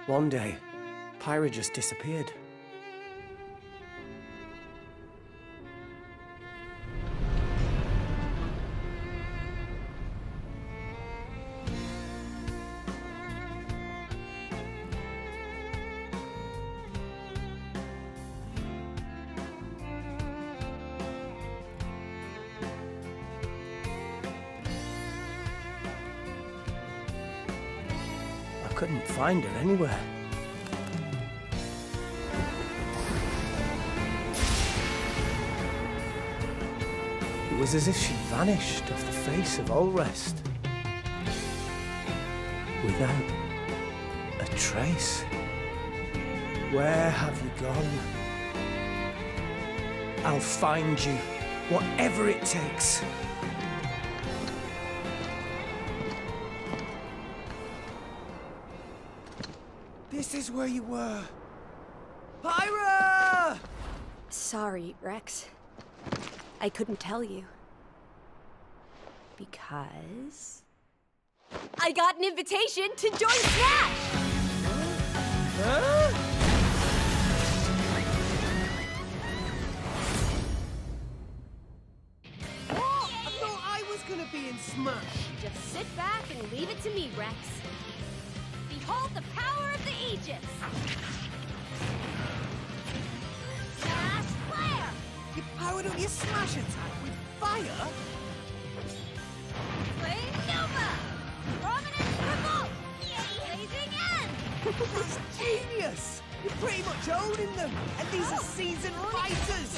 One day, Pyra just disappeared. I couldn't find her anywhere. It was as if she vanished off the face of all rest. Without a trace. Where have you gone? I'll find you, whatever it takes. This is where you were. Pyra! Sorry, Rex. I couldn't tell you. Because... I got an invitation to join Smash! Huh? What? I thought I was gonna be in Smash. Just sit back and leave it to me, Rex. Behold the power of the Aegis! Smash Flare! You powered up your Smash attack with fire? Flame Nova! Prominence Revolt! Blazing End! That's genius! You're pretty much owning them, and these are seasoned fighters!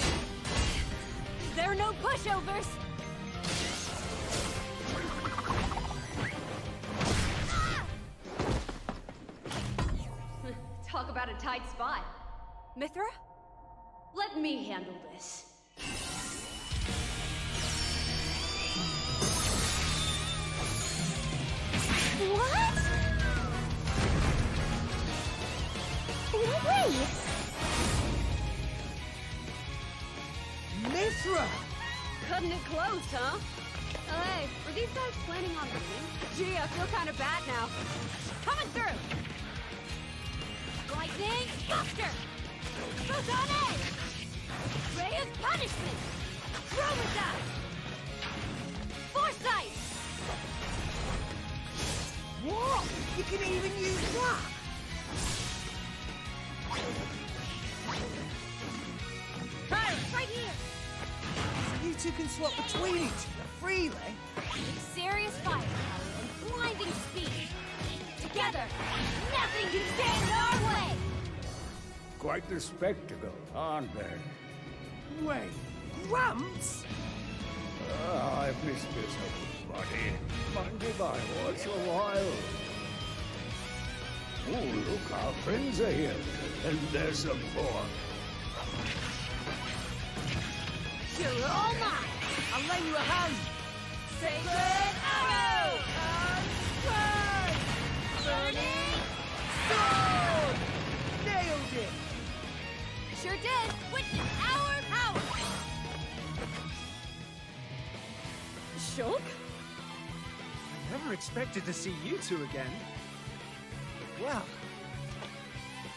There are no pushovers! Talk about a tight spot. Mythra? Let me handle this. What? No way! Mythra! Cutting it close, huh? Hey, were these guys planning on winning? Gee, I feel kind of bad now. Coming through! Lightning Buster! Photon Edge! Ray of Punishment! Chromata! Foresight! What? You can even use that? Right here! You two can swap between each other freely? With serious firepower and blinding speed! Together, nothing can stand in our way! Quite the spectacle, aren't they? Wait, Gramps? I've missed this, buddy. Mind if I watch a while? Oh, look, our friends are here. And there's some more. You're all mine! I'll lend you a hand. Sacred Arrow! Burning Sword! Nailed it! Sure did! Witness our power! Shulk? I never expected to see you two again. Well,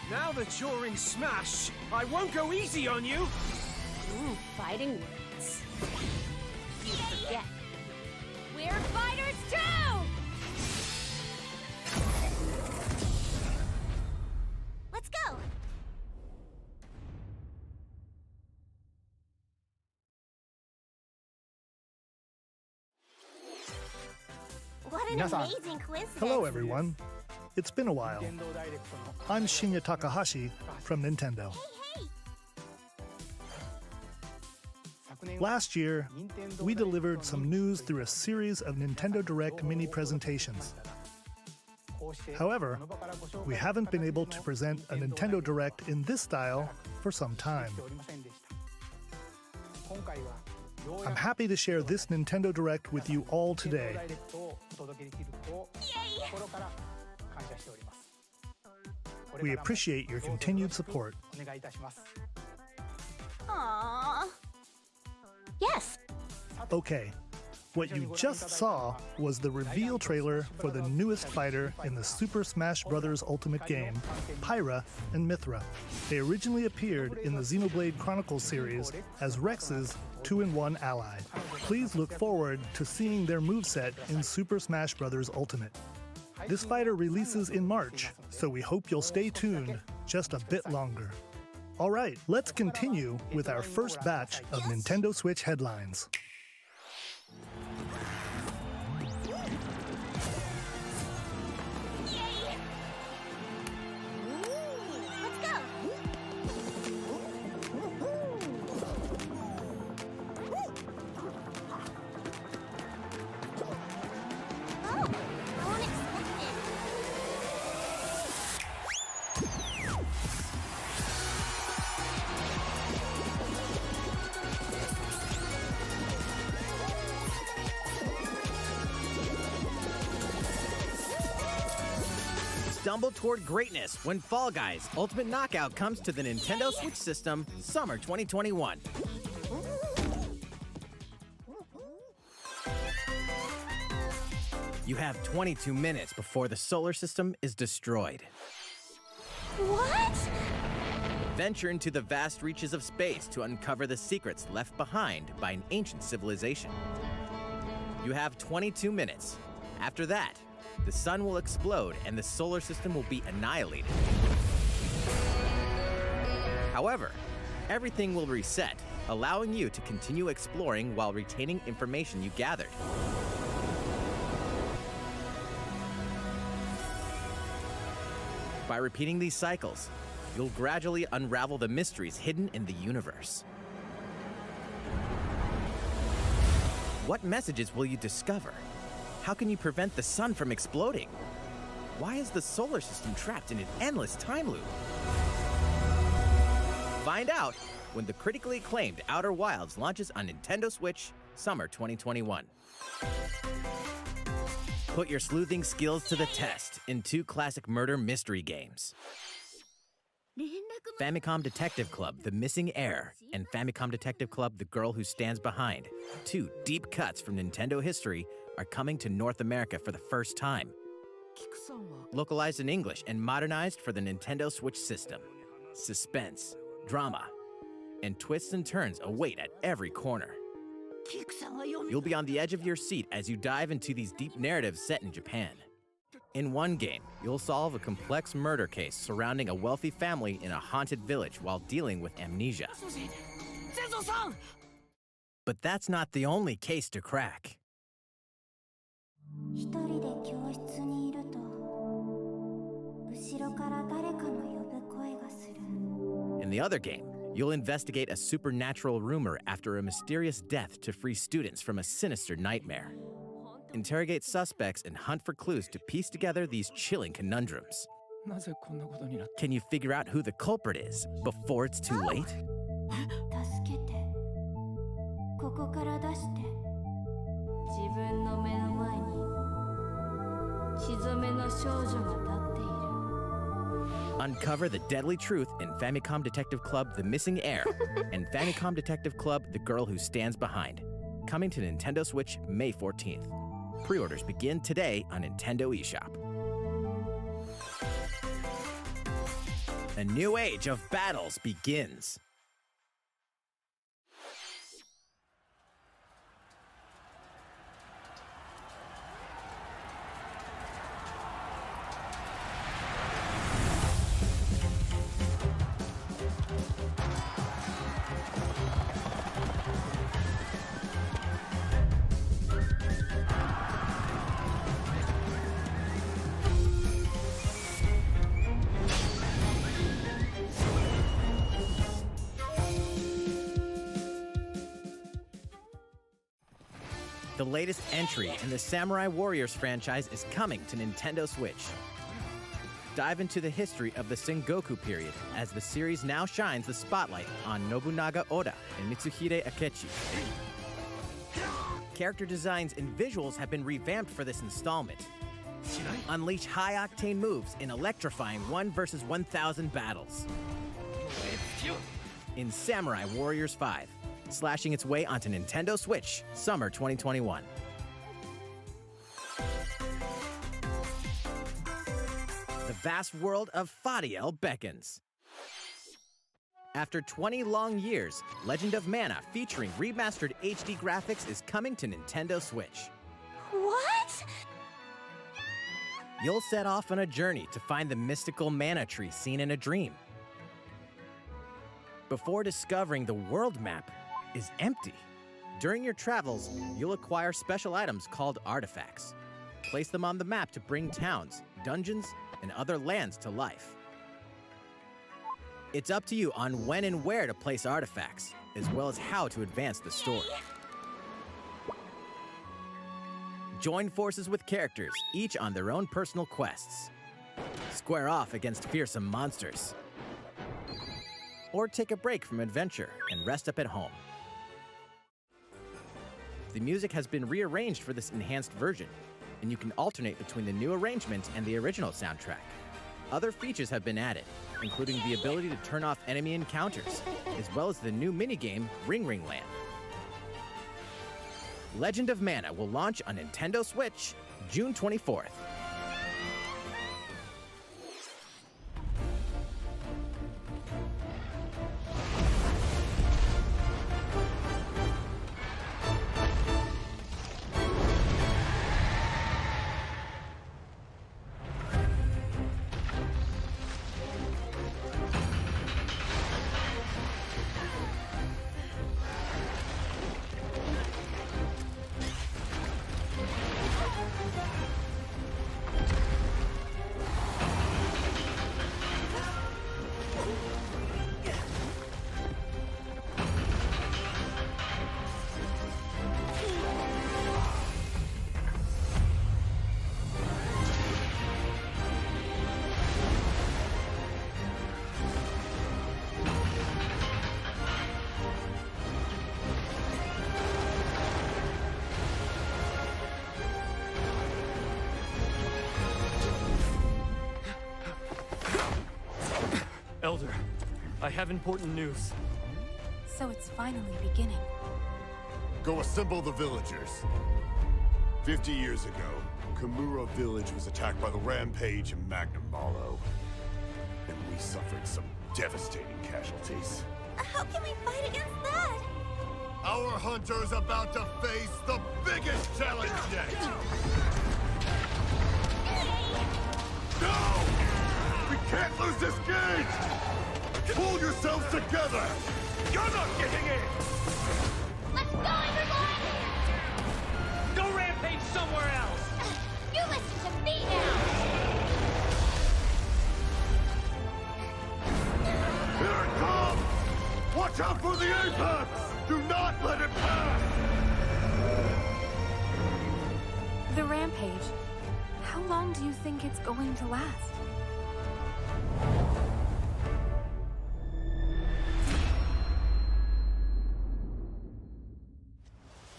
now that you're in Smash, I won't go easy on you! Ooh, fighting words. You forget. We're fighters too! Let's go! What an amazing coincidence! Hello, everyone. It's been a while. I'm Shinya Takahashi from Nintendo. Last year, we delivered some news through a series of Nintendo Direct mini presentations. However, we haven't been able to present a Nintendo Direct in this style for some time. I'm happy to share this Nintendo Direct with you all today. We appreciate your continued support. Aww. Yes. Okay, What you just saw was the reveal trailer for the newest fighter in the Super Smash Bros. Ultimate game, Pyra Mythra. They originally appeared in the Xenoblade Chronicles series as Rex's 2-in-1 ally. Please look forward to seeing their moveset in Super Smash Bros. Ultimate. This fighter releases in March, so we hope you'll stay tuned just a bit longer. Alright, let's continue with our first batch of Nintendo Switch headlines. Stumble toward greatness when Fall Guys Ultimate Knockout comes to the Nintendo Switch system summer 2021. You have 22 minutes before the solar system is destroyed. What? Venture into the vast reaches of space to uncover the secrets left behind by an ancient civilization. You have 22 minutes. After that, the sun will explode and the solar system will be annihilated. However, everything will reset, allowing you to continue exploring while retaining information you gathered. By repeating these cycles, you'll gradually unravel the mysteries hidden in the universe. What messages will you discover? How can you prevent the sun from exploding? Why is the solar system trapped in an endless time loop? Find out when the critically acclaimed Outer Wilds launches on Nintendo Switch summer 2021. Put your sleuthing skills to the test in 2 classic murder mystery games. Famicom Detective Club, The Missing Heir, and Famicom Detective Club, The Girl Who Stands Behind, 2 deep cuts from Nintendo history, are coming to North America for the first time. Localized in English and modernized for the Nintendo Switch system. Suspense, drama, and twists and turns await at every corner. You'll be on the edge of your seat as you dive into these deep narratives set in Japan. In one game, you'll solve a complex murder case surrounding a wealthy family in a haunted village while dealing with amnesia. But that's not the only case to crack. In the other game, you'll investigate a supernatural rumor after a mysterious death to free students from a sinister nightmare. Interrogate suspects and hunt for clues to piece together these chilling conundrums. Can you figure out who the culprit is before it's too late? Uncover the deadly truth in Famicom Detective Club The Missing Heir and Famicom Detective Club The Girl Who Stands Behind. Coming to Nintendo Switch May 14th. Pre-orders begin today on Nintendo eShop. A new age of battles begins. The latest entry in the Samurai Warriors franchise is coming to Nintendo Switch. Dive into the history of the Sengoku period as the series now shines the spotlight on Nobunaga Oda and Mitsuhide Akechi. Character designs and visuals have been revamped for this installment. Unleash high-octane moves in electrifying 1 versus 1,000 battles. In Samurai Warriors 5, slashing its way onto Nintendo Switch, summer 2021. The vast world of Fadiel beckons. After 20 long years, Legend of Mana featuring remastered HD graphics is coming to Nintendo Switch. What? You'll set off on a journey to find the mystical mana tree seen in a dream. Before discovering the world map is empty. During your travels, you'll acquire special items called artifacts. Place them on the map to bring towns, dungeons, and other lands to life. It's up to you on when and where to place artifacts, as well as how to advance the story. Join forces with characters, each on their own personal quests. Square off against fearsome monsters. Or take a break from adventure and rest up at home. The music has been rearranged for this enhanced version, and you can alternate between the new arrangement and the original soundtrack. Other features have been added, including the ability to turn off enemy encounters, as well as the new minigame Ring Ring Land. Legend of Mana will launch on Nintendo Switch June 24th. Elder, I have important news. So it's finally beginning. Go assemble the villagers. 50 years ago, Kamura village was attacked by the Rampage and Magnum Malo. And we suffered some devastating casualties. How can we fight against that? Our hunter's about to face the biggest challenge yet! No! We can't lose this gauge! Pull yourselves together! You're not getting in! Let's go, everyone! Go rampage somewhere else! You listen to me now! Here it comes! Watch out for the apex! Do not let it pass! The rampage. How long do you think it's going to last?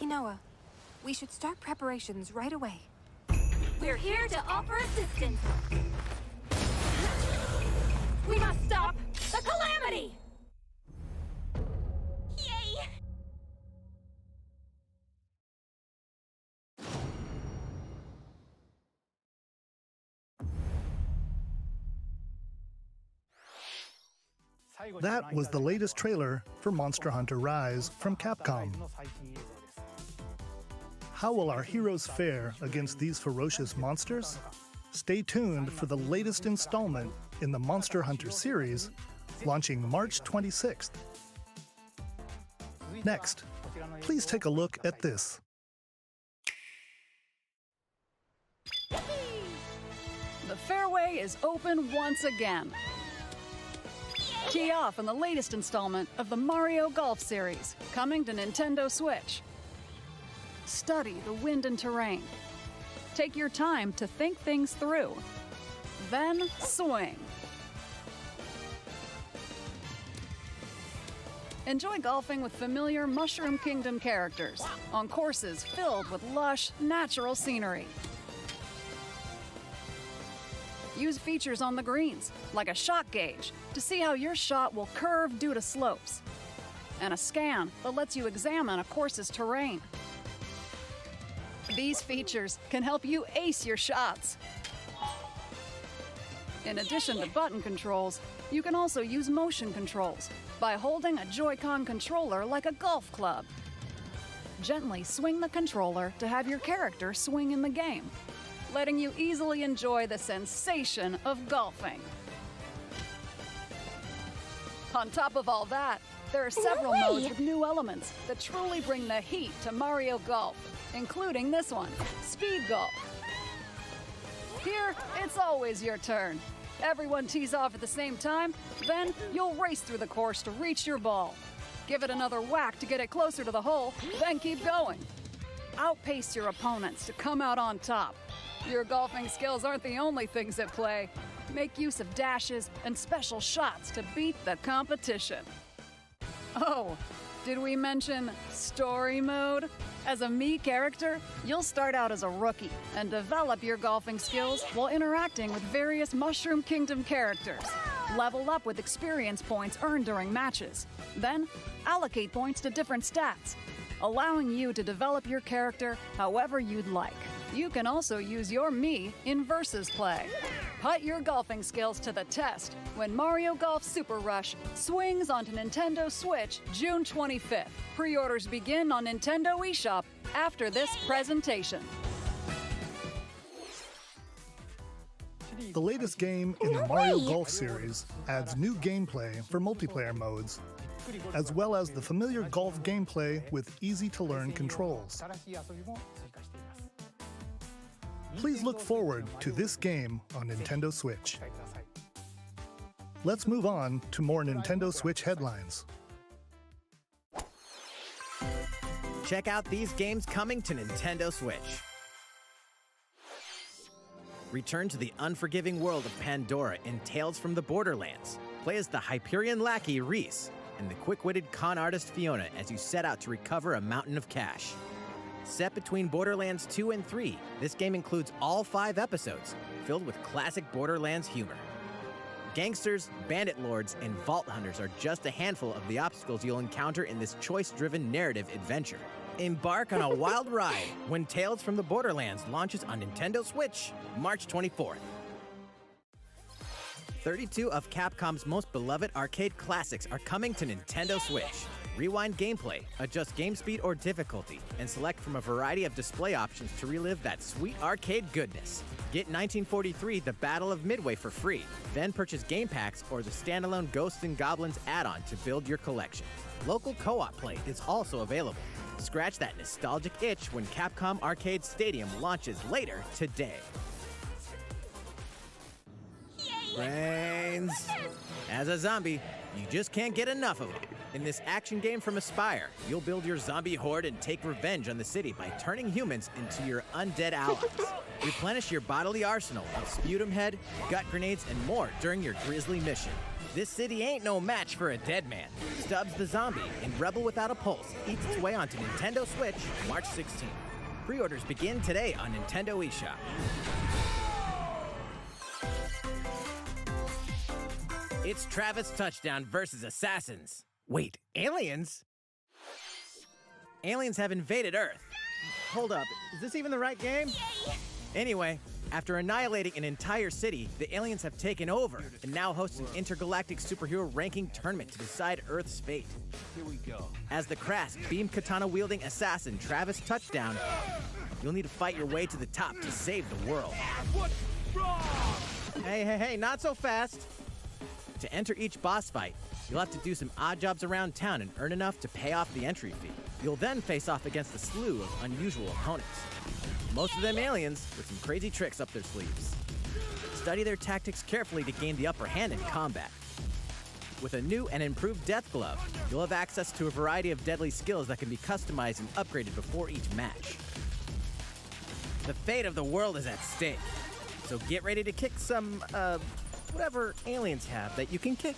Inoa, we should start preparations right away. We're here to offer assistance. We must stop the calamity! Yay! That was the latest trailer for Monster Hunter Rise from Capcom. How will our heroes fare against these ferocious monsters? Stay tuned for the latest installment in the Monster Hunter series, launching March 26th. Next, please take a look at this. The fairway is open once again. Tee off in the latest installment of the Mario Golf series, coming to Nintendo Switch. Study the wind and terrain. Take your time to think things through. Then swing. Enjoy golfing with familiar Mushroom Kingdom characters on courses filled with lush, natural scenery. Use features on the greens, like a shot gauge, to see how your shot will curve due to slopes. and a scan that lets you examine a course's terrain. These features can help you ace your shots. In addition to button controls, you can also use motion controls by holding a Joy-Con controller like a golf club. Gently swing the controller to have your character swing in the game, letting you easily enjoy the sensation of golfing. On top of all that, there are several modes with new elements that truly bring the heat to Mario Golf, including this one, Speed Golf. Here, it's always your turn. Everyone tees off at the same time, then you'll race through the course to reach your ball. Give it another whack to get it closer to the hole, then keep going. Outpace your opponents to come out on top. Your golfing skills aren't the only things at play. Make use of dashes and special shots to beat the competition. Oh, did we mention story mode? As a Mii character, you'll start out as a rookie and develop your golfing skills while interacting with various Mushroom Kingdom characters. Level up with experience points earned during matches. Then, allocate points to different stats, allowing you to develop your character however you'd like. You can also use your Mii in versus play. Put your golfing skills to the test when Mario Golf Super Rush swings onto Nintendo Switch June 25th. Pre-orders begin on Nintendo Eshop after this presentation. The latest game in the Mario Golf series adds new gameplay for multiplayer modes, as well as the familiar golf gameplay with easy-to-learn controls. Please look forward to this game on Nintendo Switch. Let's move on to more Nintendo Switch headlines. Check out these games coming to Nintendo Switch. Return to the unforgiving world of Pandora in Tales from the Borderlands. Play as the Hyperion lackey Reese and the quick-witted con artist Fiona as you set out to recover a mountain of cash. Set between Borderlands 2 and 3, this game includes all 5 episodes, filled with classic Borderlands humor. Gangsters, bandit lords, and vault hunters are just a handful of the obstacles you'll encounter in this choice-driven narrative adventure. Embark on a wild ride when Tales from the Borderlands launches on Nintendo Switch, March 24th. 32 of Capcom's most beloved arcade classics are coming to Nintendo Switch. Rewind gameplay, adjust game speed or difficulty, and select from a variety of display options to relive that sweet arcade goodness. Get 1943 The Battle of Midway for free, then purchase game packs or the standalone Ghosts and Goblins add-on to build your collection. Local co-op play is also available. Scratch that nostalgic itch when Capcom Arcade Stadium launches later today. Brains! As a zombie, you just can't get enough of them. In this action game from Aspyr, you'll build your zombie horde and take revenge on the city by turning humans into your undead allies. Replenish your bodily arsenal of sputum head, gut grenades, and more during your grisly mission. This city ain't no match for a dead man. Stubbs the Zombie in Rebel Without a Pulse eats its way onto Nintendo Switch March 16th. Pre-orders begin today on Nintendo eShop. It's Travis Touchdown versus Assassins. Wait, aliens? Aliens have invaded Earth. Hold up, is this even the right game? Anyway, after annihilating an entire city, the aliens have taken over and now host an intergalactic superhero ranking tournament to decide Earth's fate. Here we go. As the crass, beam katana-wielding assassin Travis Touchdown, you'll need to fight your way to the top to save the world. What's wrong? Hey, not so fast. To enter each boss fight, you'll have to do some odd jobs around town and earn enough to pay off the entry fee. You'll then face off against a slew of unusual opponents. Most of them aliens with some crazy tricks up their sleeves. Study their tactics carefully to gain the upper hand in combat. With a new and improved Death Glove, you'll have access to a variety of deadly skills that can be customized and upgraded before each match. The fate of the world is at stake, so get ready to kick some, whatever aliens have that you can kick.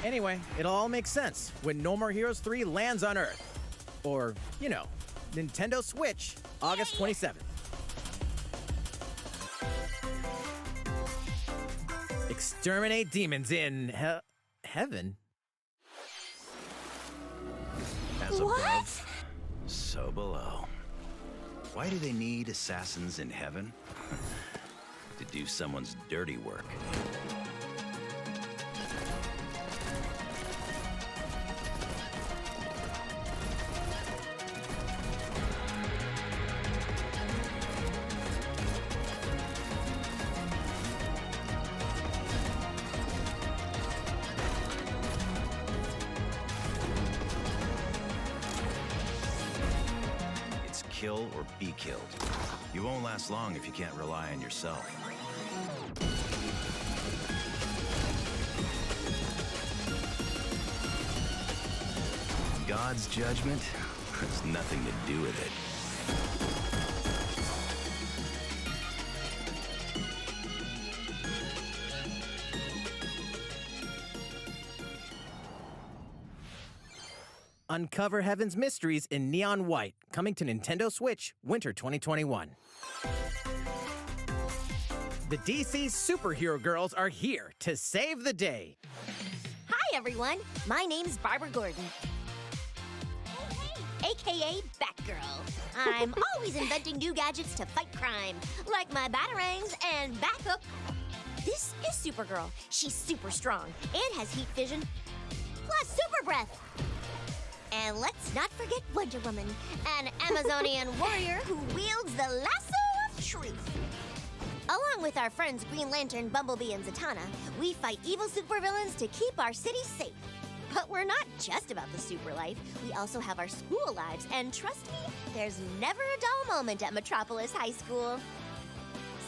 Anyway, it'll all make sense when No More Heroes 3 lands on Earth. Or, you know, Nintendo Switch, August 27th. Exterminate demons in heaven. above, so below. Why do they need assassins in heaven? To do someone's dirty work. Kill or be killed. You won't last long if you can't rely on yourself. God's judgment has nothing to do with it. Uncover Heaven's mysteries in neon white, coming to Nintendo Switch Winter 2021. The DC superhero girls are here to save the day. Hi, everyone. My name's Barbara Gordon. AKA Batgirl. I'm always inventing new gadgets to fight crime, like my batarangs and Bathook. This is Supergirl. She's super strong and has heat vision, plus super breath. And let's not forget Wonder Woman, an Amazonian warrior who wields the lasso of truth. Along with our friends Green Lantern, Bumblebee, and Zatanna, we fight evil supervillains to keep our city safe. But we're not just about the super life. We also have our school lives, and trust me, there's never a dull moment at Metropolis High School.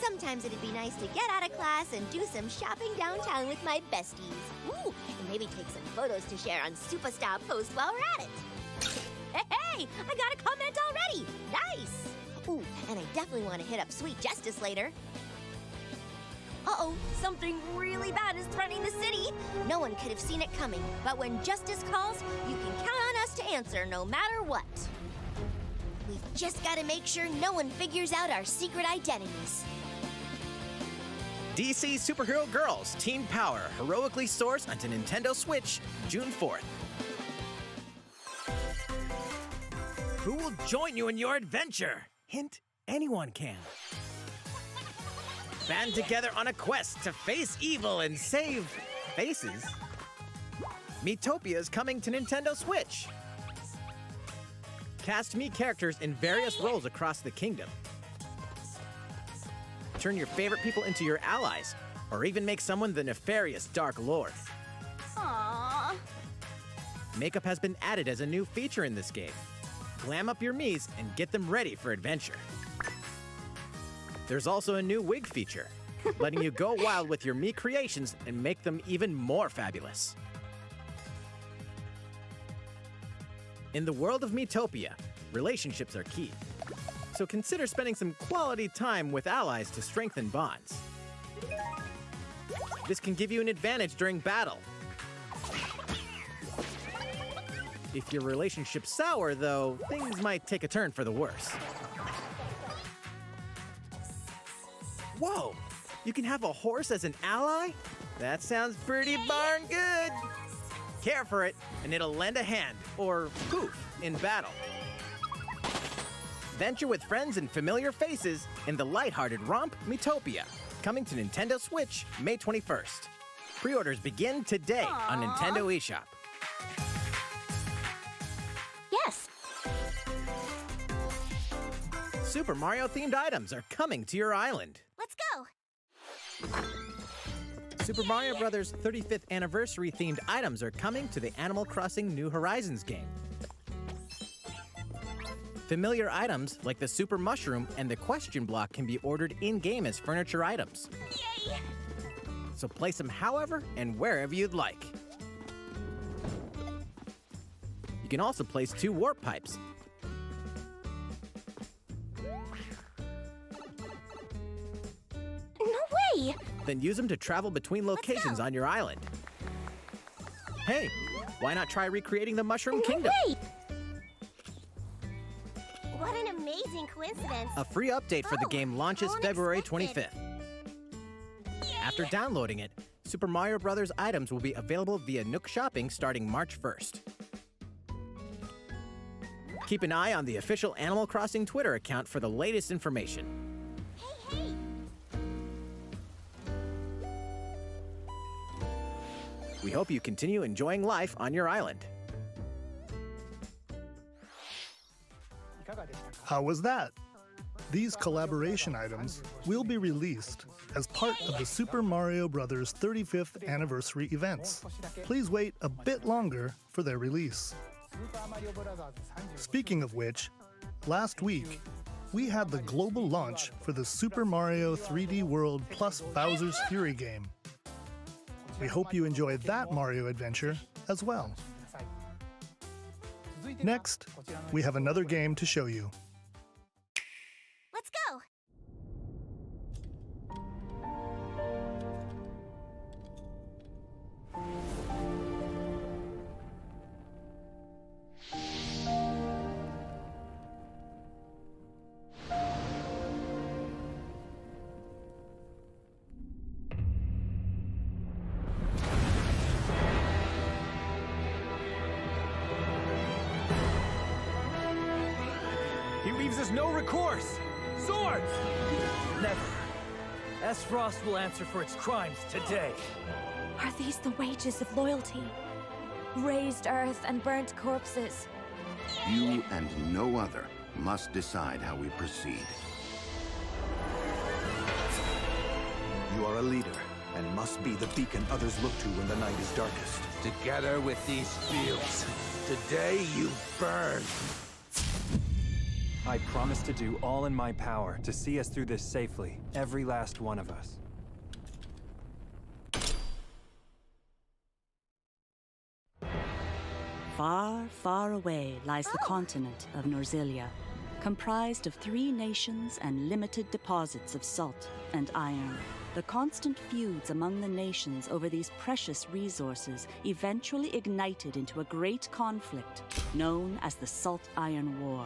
Sometimes it'd be nice to get out of class and do some shopping downtown with my besties. Ooh, and maybe take some photos to share on Superstar Post while we're at it. Hey, I got a comment already. Nice. Ooh, and I definitely want to hit up Sweet Justice later. Uh-oh, something really bad is threatening the city. No one could have seen it coming, but when justice calls, you can count on us to answer no matter what. We've just got to make sure no one figures out our secret identities. DC Superhero Girls Teen Power heroically soars onto Nintendo Switch June 4th. Who will join you in your adventure? Hint, anyone can. Band together on a quest to face evil and save faces. Miitopia is coming to Nintendo Switch. Cast Mii characters in various roles across the kingdom. Turn your favorite people into your allies, or even make someone the nefarious Dark Lord. Aww. Makeup has been added as a new feature in this game. Glam up your Miis and get them ready for adventure. There's also a new wig feature, letting you go wild with your Mii creations and make them even more fabulous. In the world of Miitopia, relationships are key. So consider spending some quality time with allies to strengthen bonds. This can give you an advantage during battle. If your relationship's sour, though, things might take a turn for the worse. Whoa! You can have a horse as an ally? That sounds pretty darn good! Care for it, and it'll lend a hand, or poof, in battle. Venture with friends and familiar faces in the lighthearted romp Miitopia, coming to Nintendo Switch May 21st. Pre-orders begin today on Nintendo Eshop. Yes. Super Mario-themed items are coming to your island. Let's go. Super Mario Bros. 35th anniversary-themed items are coming to the Animal Crossing New Horizons game. Familiar items like the Super Mushroom and the Question Block can be ordered in-game as furniture items. Yay! So place them however and wherever you'd like. You can also place 2 warp pipes. No way! Then use them to travel between locations on your island. Hey, why not try recreating the Mushroom Kingdom? Wait! What an amazing coincidence. A free update for the game launches February unexpected. 25th. After downloading it, Super Mario Bros. Items will be available via Nook Shopping starting March 1st. Keep an eye on the official Animal Crossing Twitter account for the latest information. Hey! We hope you continue enjoying life on your island. How was that? These collaboration items will be released as part of the Super Mario Bros. 35th anniversary events. Please wait a bit longer for their release. Speaking of which, last week, we had the global launch for the Super Mario 3D World plus Bowser's Fury game. We hope you enjoyed that Mario adventure as well. Next, we have another game to show you. Let's go! He leaves us no recourse! Swords! Never. Frost will answer for its crimes today. Are these the wages of loyalty? Raised earth and burnt corpses. You and no other must decide how we proceed. You are a leader, and must be the beacon others look to when the night is darkest. Together with these fields, today you burn! I promise to do all in my power to see us through this safely, every last one of us. Far, far away lies the continent of Norzilia, comprised of 3 nations and limited deposits of salt and iron. The constant feuds among the nations over these precious resources eventually ignited into a great conflict known as the Salt Iron War.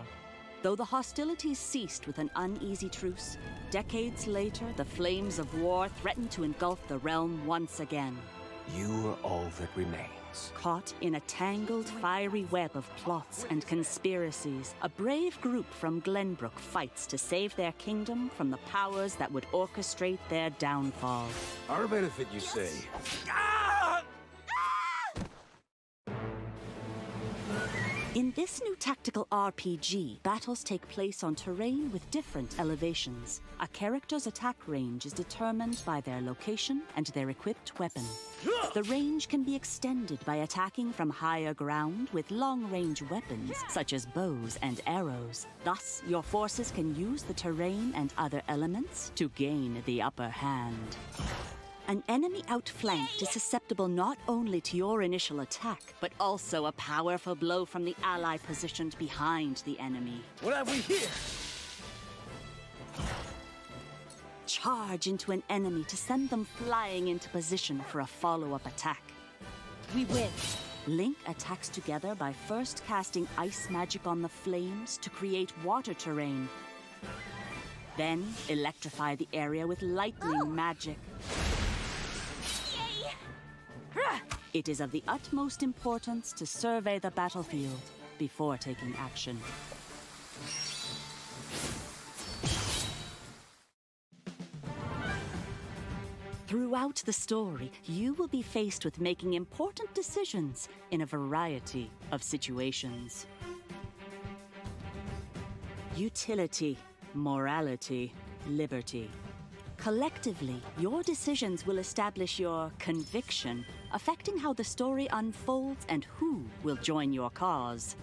Though the hostilities ceased with an uneasy truce, decades later the flames of war threatened to engulf the realm once again. You are all that remains. Caught in a tangled, fiery web of plots and conspiracies, a brave group from Glenbrook fights to save their kingdom from the powers that would orchestrate their downfall. Our benefit, you say? In this new tactical RPG, battles take place on terrain with different elevations. A character's attack range is determined by their location and their equipped weapon. The range can be extended by attacking from higher ground with long-range weapons, such as bows and arrows. Thus, your forces can use the terrain and other elements to gain the upper hand. An enemy outflanked is susceptible not only to your initial attack, but also a powerful blow from the ally positioned behind the enemy. What have we here? Charge into an enemy to send them flying into position for a follow-up attack. We win. Link attacks together by first casting ice magic on the flames to create water terrain. Then electrify the area with lightning magic. It is of the utmost importance to survey the battlefield before taking action. Throughout the story, you will be faced with making important decisions in a variety of situations. Utility, morality, liberty. Collectively, your decisions will establish your conviction, affecting how the story unfolds and who will join your cause.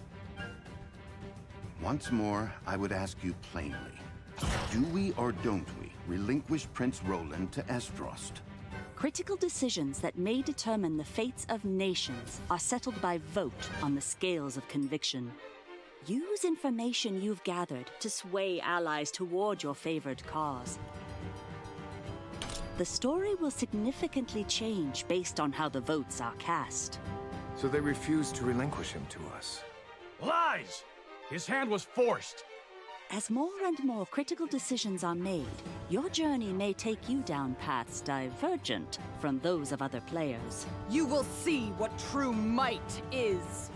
Once more, I would ask you plainly. Do we or don't we relinquish Prince Roland to Esfrost? Critical decisions that may determine the fates of nations are settled by vote on the scales of conviction. Use information you've gathered to sway allies toward your favored cause. The story will significantly change based on how the votes are cast. So they refused to relinquish him to us. Lies! His hand was forced. As more and more critical decisions are made, your journey may take you down paths divergent from those of other players. You will see what true might is.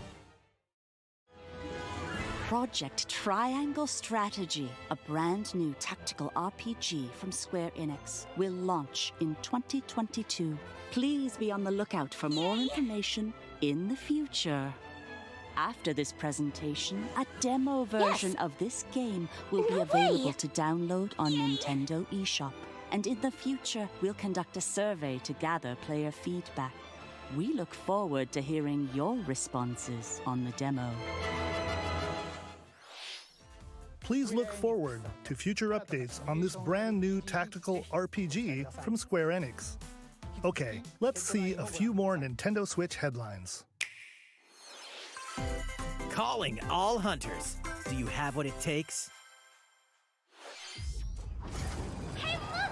Project Triangle Strategy, a brand new tactical RPG from Square Enix, will launch in 2022. Please be on the lookout for more information in the future. After this presentation, a demo version of this game will be available to download on Nintendo eShop. And in the future, we'll conduct a survey to gather player feedback. We look forward to hearing your responses on the demo. Please look forward to future updates on this brand new tactical RPG from Square Enix. Okay, let's see a few more Nintendo Switch headlines. Calling all hunters. Do you have what it takes? Hey, look!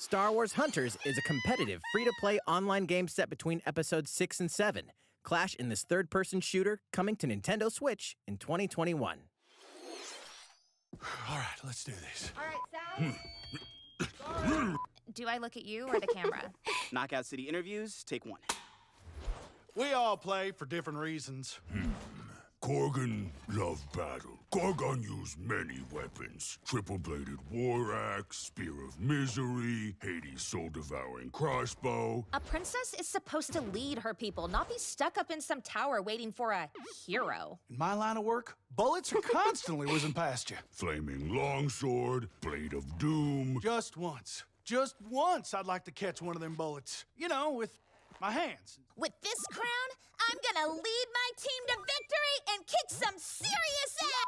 Star Wars Hunters is a competitive, free-to-play online game set between episodes 6 and 7. Clash in this third-person shooter coming to Nintendo Switch in 2021. All right, let's do this. All right, Sal. Do I look at you or the camera? Knockout City interviews, take one. We all play for different reasons. Korgan loved battle. Korgan used many weapons. Triple-bladed war axe, spear of misery, Hades' soul-devouring crossbow. A princess is supposed to lead her people, not be stuck up in some tower waiting for a hero. In my line of work, bullets are constantly whizzing past you. Flaming longsword, blade of doom. Just once I'd like to catch one of them bullets. You know, with my hands. With this crown, I'm gonna lead my team to victory and kick some serious ass!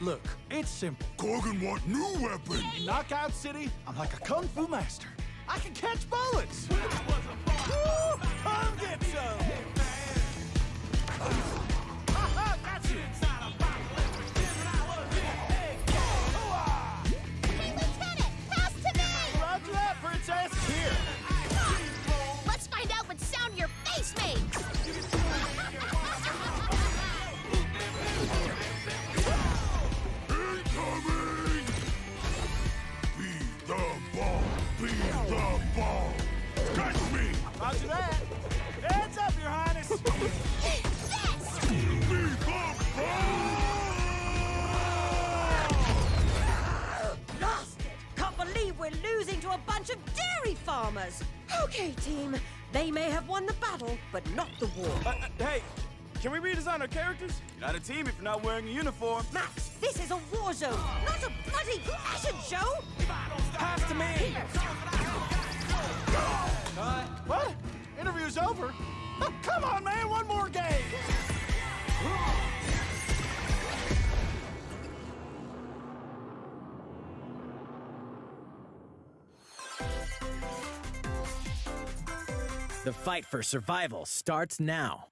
Look, it's simple. Korgan want new weapons. In Knockout City, I'm like a kung fu master. I can catch bullets. Woo! Come get some! Got you! Hey, Lieutenant, pass to me! Roger that, princess! Here! Let's find out what sound your face makes! Incoming! Be the ball! Be the ball! Catch me! Roger that! Heads up, Your Highness! Yes! Be the ball! Lost it! Can't believe we're losing to a bunch of dairy farmers! Okay, team. They may have won the battle, but not the war. Hey, can we redesign our characters? You're not a team if you're not wearing a uniform. Max, this is a war zone, not a bloody fashion show! Pass to me! What? Interview's over? Oh, come on, man, one more game! The fight for survival starts now.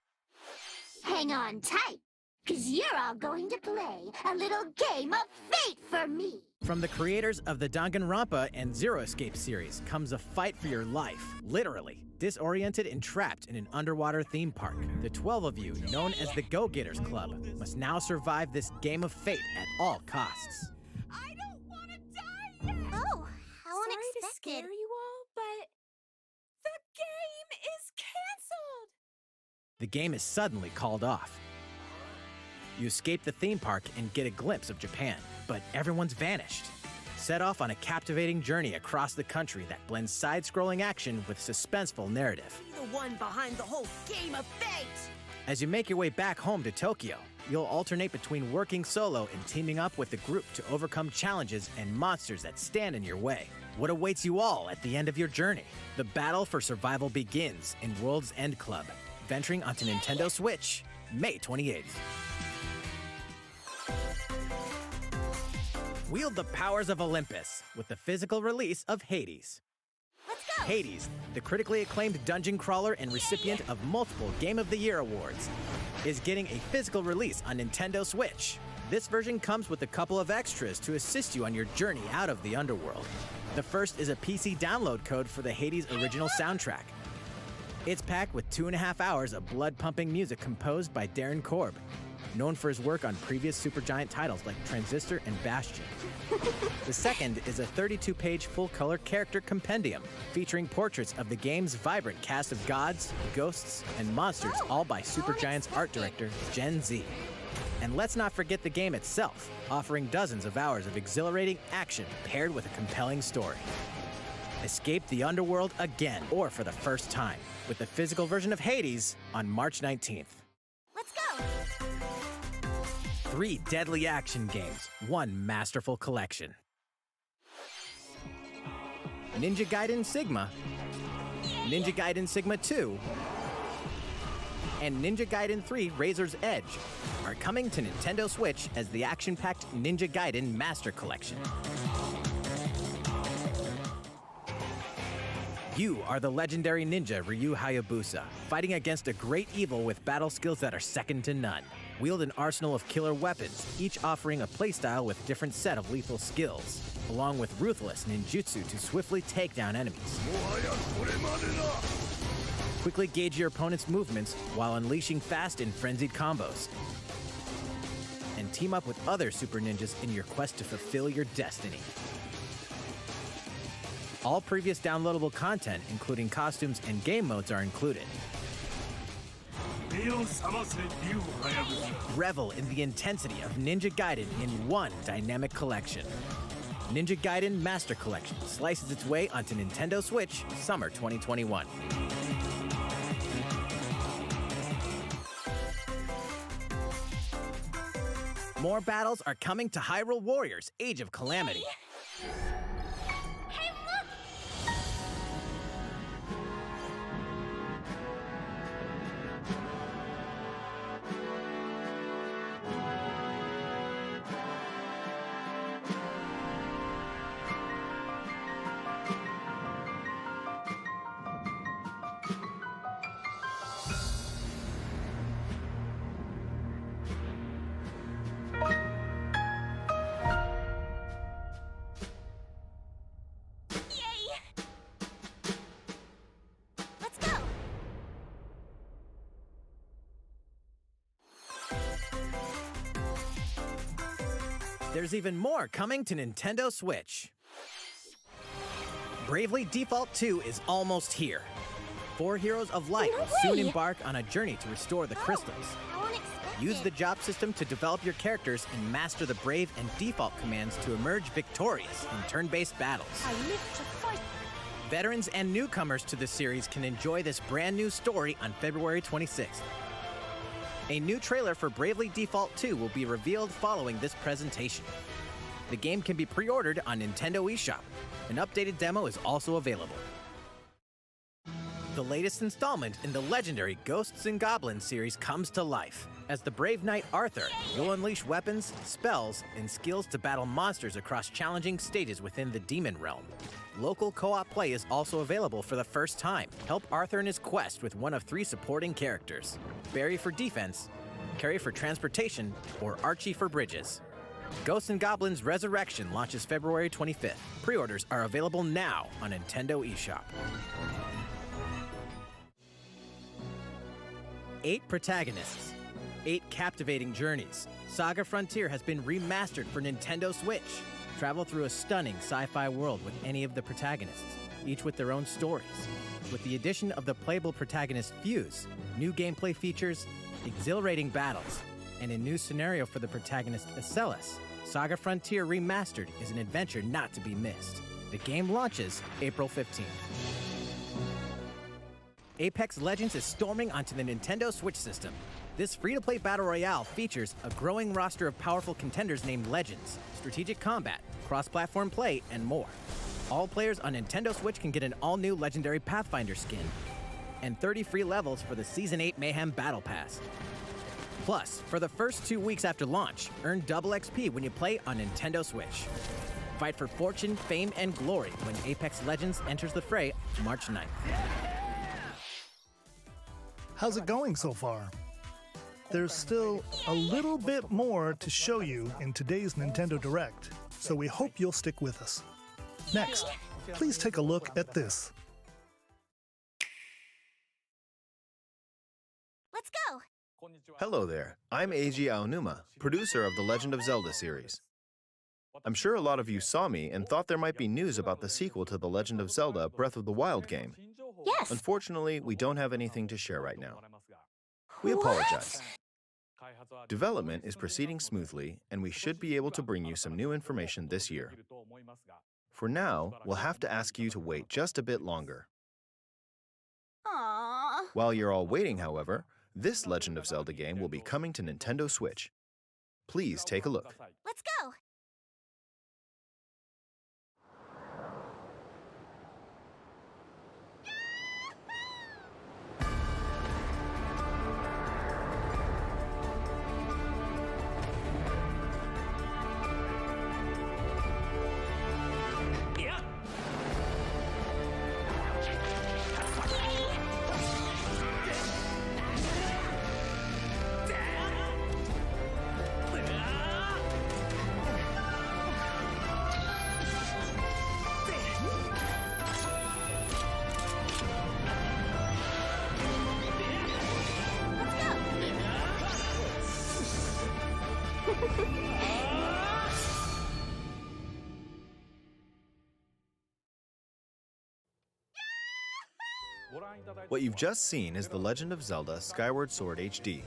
Hang on tight, because you're all going to play a little game of fate for me. From the creators of the Danganronpa and Zero Escape series comes a fight for your life, literally. Disoriented and trapped in an underwater theme park, the 12 of you, known as the Go-Getters Club, must now survive this game of fate at all costs. I don't want to die yet! Oh, how Sorry unexpected. to scare you all, but the game is canceled! The game is suddenly called off. You escape the theme park and get a glimpse of Japan, but everyone's vanished. Set off on a captivating journey across the country that blends side-scrolling action with suspenseful narrative. The one behind the whole game of fate! As you make your way back home to Tokyo, you'll alternate between working solo and teaming up with the group to overcome challenges and monsters that stand in your way. What awaits you all at the end of your journey? The battle for survival begins in World's End Club, venturing onto Nintendo Switch, May 28th. Wield the powers of Olympus with the physical release of Hades. Let's go! Hades, the critically acclaimed dungeon crawler and recipient of multiple Game of the Year awards, is getting a physical release on Nintendo Switch. This version comes with a couple of extras to assist you on your journey out of the underworld. The first is a PC download code for the Hades original soundtrack. It's packed with 2.5 hours of blood-pumping music composed by Darren Korb, known for his work on previous Supergiant titles like Transistor and Bastion. The second is a 32-page full-color character compendium featuring portraits of the game's vibrant cast of gods, ghosts, and monsters, all by Supergiant's art director, Gen Z. And let's not forget the game itself, offering dozens of hours of exhilarating action paired with a compelling story. Escape the underworld again, or for the first time, with the physical version of Hades on March 19th. Let's go! 3 deadly action games, 1 masterful collection. Ninja Gaiden Sigma, Ninja Gaiden Sigma 2, and Ninja Gaiden 3 Razor's Edge are coming to Nintendo Switch as the action-packed Ninja Gaiden Master Collection. You are the legendary ninja Ryu Hayabusa, fighting against a great evil with battle skills that are second to none. Wield an arsenal of killer weapons, each offering a playstyle with different set of lethal skills, along with ruthless ninjutsu to swiftly take down enemies. Quickly gauge your opponent's movements while unleashing fast and frenzied combos. And team up with other super ninjas in your quest to fulfill your destiny. All previous downloadable content, including costumes and game modes, are included. Revel in the intensity of Ninja Gaiden in one dynamic collection. Ninja Gaiden Master Collection slices its way onto Nintendo Switch summer 2021. More battles are coming to Hyrule Warriors: Age of Calamity. There's even more coming to Nintendo Switch. Bravely Default 2 is almost here. 4 Heroes of Light will soon embark on a journey to restore the crystals. Use the job system to develop your characters and master the Brave and Default commands to emerge victorious in turn-based battles. I live to fight. Veterans and newcomers to the series can enjoy this brand new story on February 26th. A new trailer for Bravely Default 2 will be revealed following this presentation. The game can be pre-ordered on Nintendo eShop. An updated demo is also available. The latest installment in the legendary Ghosts and Goblins series comes to life. As the brave knight Arthur, you'll unleash weapons, spells, and skills to battle monsters across challenging stages within the Demon Realm. Local co-op play is also available for the first time. Help Arthur in his quest with one of 3 supporting characters: Barry for defense, Carrie for transportation, or Archie for bridges. Ghosts and Goblins Resurrection launches February 25th. Pre-orders are available now on Nintendo eShop. 8 protagonists, 8 captivating journeys. Saga Frontier has been remastered for Nintendo Switch. Travel through a stunning sci-fi world with any of the protagonists, each with their own stories. With the addition of the playable protagonist Fuse, new gameplay features, exhilarating battles, and a new scenario for the protagonist Isabelle, Saga Frontier Remastered is an adventure not to be missed. The game launches April 15th. Apex Legends is storming onto the Nintendo Switch system. This free-to-play battle royale features a growing roster of powerful contenders named Legends, strategic combat, cross-platform play, and more. All players on Nintendo Switch can get an all-new Legendary Pathfinder skin, and 30 free levels for the Season 8 Mayhem Battle Pass. Plus, for the first 2 weeks after launch, earn double XP when you play on Nintendo Switch. Fight for fortune, fame, and glory when Apex Legends enters the fray March 9th. How's it going so far? there's still a little bit more to show you in today's Nintendo Direct, so we hope you'll stick with us. Next, please take a look at this. Let's go! Hello there, I'm Eiji Aonuma, producer of the Legend of Zelda series. I'm sure a lot of you saw me and thought there might be news about the sequel to the Legend of Zelda Breath of the Wild game. Yes! Unfortunately, we don't have anything to share right now. We apologize. Development is proceeding smoothly, and we should be able to bring you some new information this year. For now, we'll have to ask you to wait just a bit longer. Aww. While you're all waiting, however, this Legend of Zelda game will be coming to Nintendo Switch. Please take a look. Let's go! What you've just seen is The Legend of Zelda Skyward Sword HD.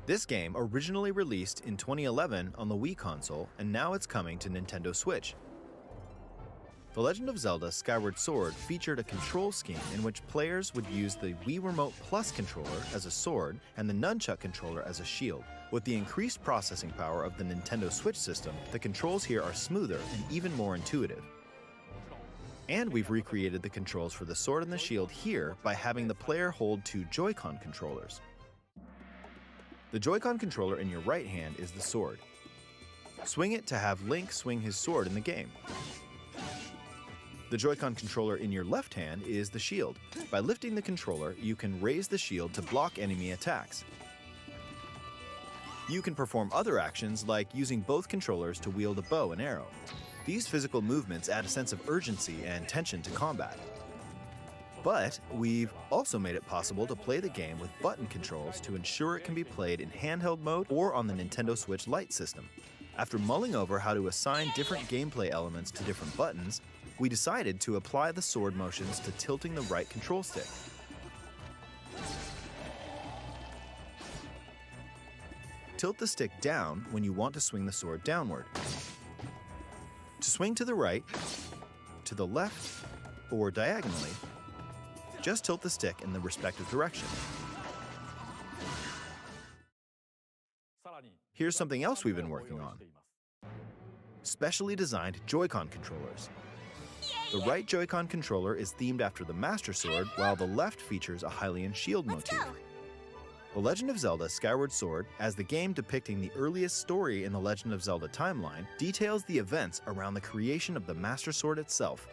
This game originally released in 2011 on the Wii console, and now it's coming to Nintendo Switch. The Legend of Zelda Skyward Sword featured a control scheme in which players would use the Wii Remote Plus controller as a sword and the Nunchuck controller as a shield. With the increased processing power of the Nintendo Switch system, the controls here are smoother and even more intuitive. And we've recreated the controls for the sword and the shield here by having the player hold two Joy-Con controllers. The Joy-Con controller in your right hand is the sword. Swing it to have Link swing his sword in the game. The Joy-Con controller in your left hand is the shield. By lifting the controller, you can raise the shield to block enemy attacks. You can perform other actions like using both controllers to wield a bow and arrow. These physical movements add a sense of urgency and tension to combat. But we've also made it possible to play the game with button controls to ensure it can be played in handheld mode or on the Nintendo Switch Lite system. After mulling over how to assign different gameplay elements to different buttons, we decided to apply the sword motions to tilting the right control stick. Tilt the stick down when you want to swing the sword downward. To swing to the right, to the left, or diagonally, just tilt the stick in the respective direction. Here's something else we've been working on. Specially designed Joy-Con controllers. The right Joy-Con controller is themed after the Master Sword, while the left features a Hylian shield motif. The Legend of Zelda Skyward Sword, as the game depicting the earliest story in the Legend of Zelda timeline, details the events around the creation of the Master Sword itself.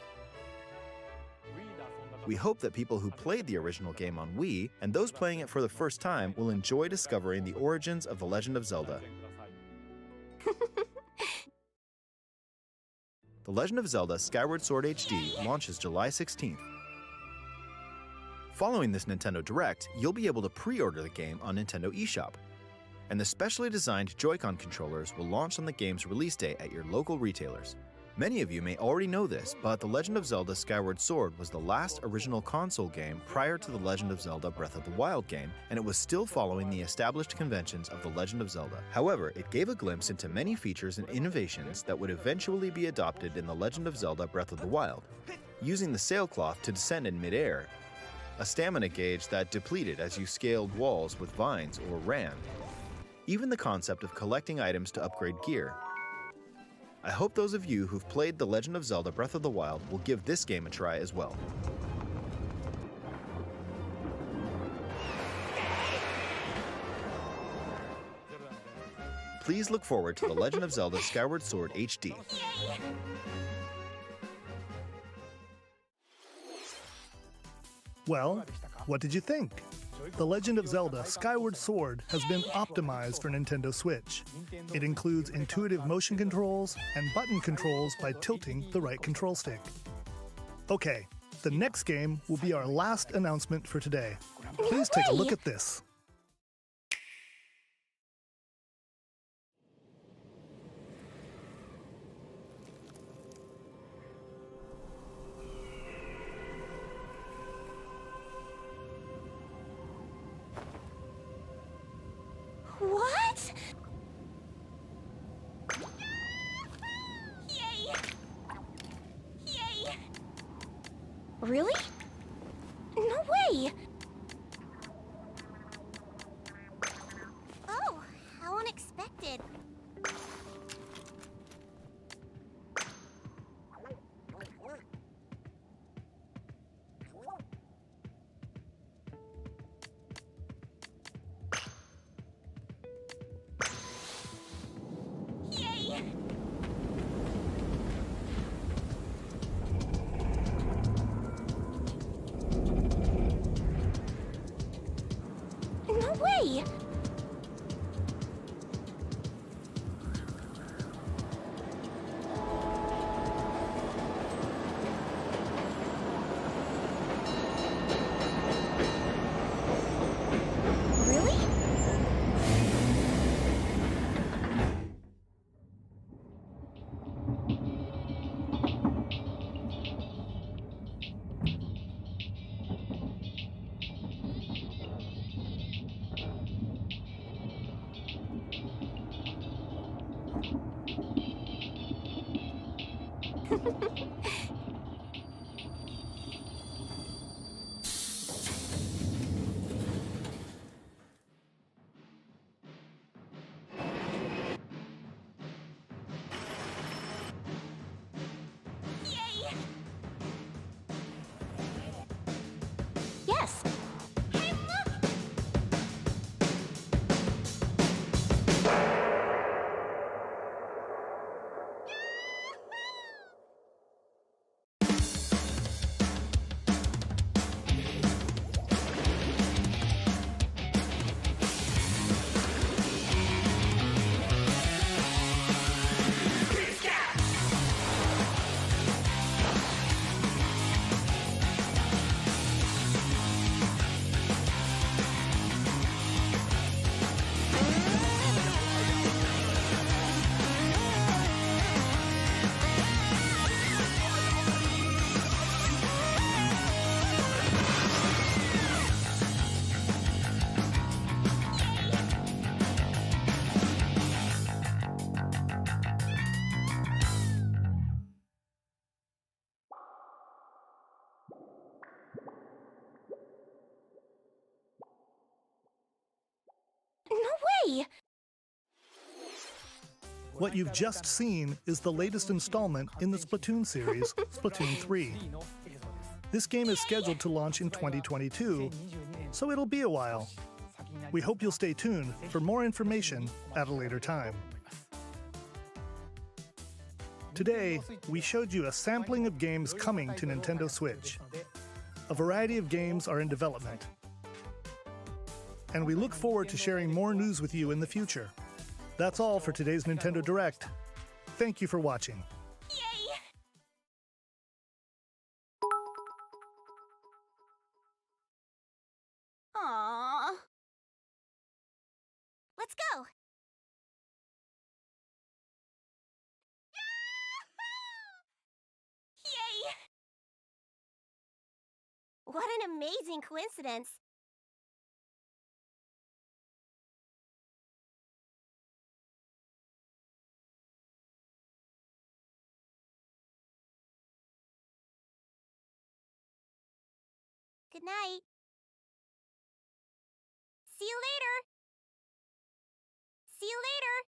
We hope that people who played the original game on Wii, and those playing it for the first time, will enjoy discovering the origins of the Legend of Zelda. The Legend of Zelda Skyward Sword HD launches July 16th. Following this Nintendo Direct, you'll be able to pre-order the game on Nintendo eShop. And the specially designed Joy-Con controllers will launch on the game's release date at your local retailers. Many of you may already know this, but The Legend of Zelda Skyward Sword was the last original console game prior to The Legend of Zelda Breath of the Wild game, and it was still following the established conventions of The Legend of Zelda. However, it gave a glimpse into many features and innovations that would eventually be adopted in The Legend of Zelda Breath of the Wild. Using the sailcloth to descend in midair, a stamina gauge that depleted as you scaled walls with vines or ran. Even the concept of collecting items to upgrade gear. I hope those of you who've played The Legend of Zelda Breath of the Wild will give this game a try as well. Please look forward to The Legend of Zelda Skyward Sword HD. Well, what did you think? The Legend of Zelda Skyward Sword has been optimized for Nintendo Switch. It includes intuitive motion controls and button controls by tilting the right control stick. Okay, the next game will be our last announcement for today. Please take a look at this. What? Yay! Yay! Really? No way! Oh, how unexpected. Yay! No way! Really? Yay! Yes. Hey, look! No way! What you've just seen is the latest installment in the Splatoon series, Splatoon 3. This game is scheduled to launch in 2022, so it'll be a while. We hope you'll stay tuned for more information at a later time. Today, we showed you a sampling of games coming to Nintendo Switch. A variety of games are in development. And we look forward to sharing more news with you in the future. That's all for today's Nintendo Direct. Thank you for watching. Yay! Aww. Let's go! Yay! What an amazing coincidence! Good night. See you later. See you later.